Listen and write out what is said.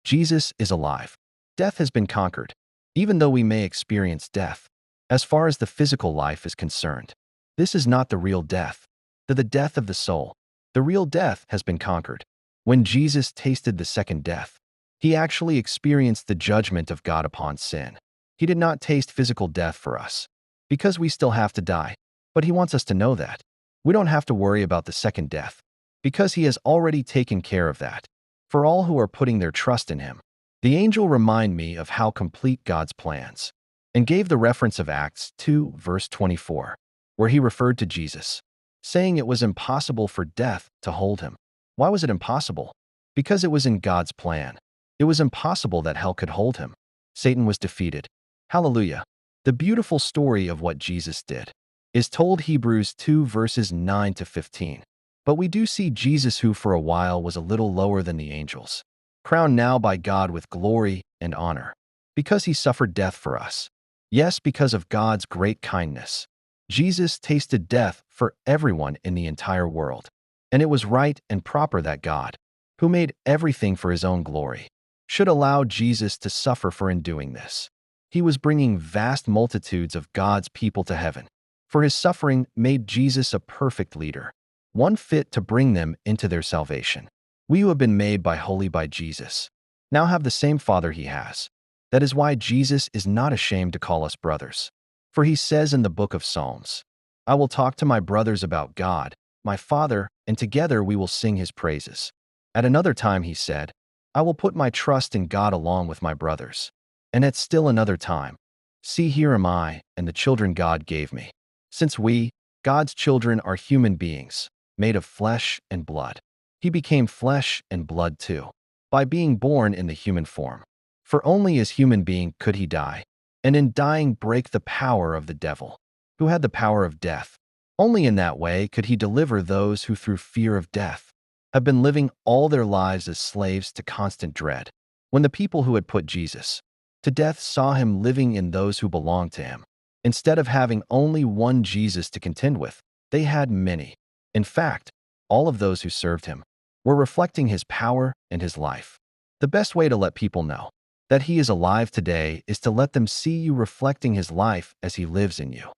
Jesus is alive. Death has been conquered, even though we may experience death. As far as the physical life is concerned, this is not the real death, the death of the soul. The real death has been conquered. When Jesus tasted the second death, he actually experienced the judgment of God upon sin. He did not taste physical death for us, because we still have to die. But he wants us to know that we don't have to worry about the second death, because he has already taken care of that for all who are putting their trust in him. The angel reminded me of how complete God's plans, and gave the reference of Acts 2, verse 24, where he referred to Jesus, saying it was impossible for death to hold him. Why was it impossible? Because it was in God's plan. It was impossible that hell could hold him. Satan was defeated. Hallelujah. The beautiful story of what Jesus did is told Hebrews 2 verses 9 to 15. But we do see Jesus, who for a while was a little lower than the angels, crowned now by God with glory and honor, because he suffered death for us. Yes, because of God's great kindness, Jesus tasted death for everyone in the entire world. And it was right and proper that God, who made everything for his own glory, should allow Jesus to suffer for in doing this. He was bringing vast multitudes of God's people to heaven, for his suffering made Jesus a perfect leader, one fit to bring them into their salvation. We who have been made holy by Jesus now have the same Father he has. That is why Jesus is not ashamed to call us brothers. For he says in the book of Psalms, "I will talk to my brothers about God, my Father, and together we will sing his praises." At another time he said, "I will put my trust in God along with my brothers." And at still another time, "See, here am I, and the children God gave me." Since we, God's children, are human beings, made of flesh and blood, he became flesh and blood too, by being born in the human form. For only as human being could he die, and in dying break the power of the devil, who had the power of death. Only in that way could he deliver those who through fear of death have been living all their lives as slaves to constant dread. When the people who had put Jesus to death saw him living in those who belonged to him, instead of having only one Jesus to contend with, they had many. In fact, all of those who served him were reflecting his power and his life. The best way to let people know that he is alive today is to let them see you reflecting his life as he lives in you.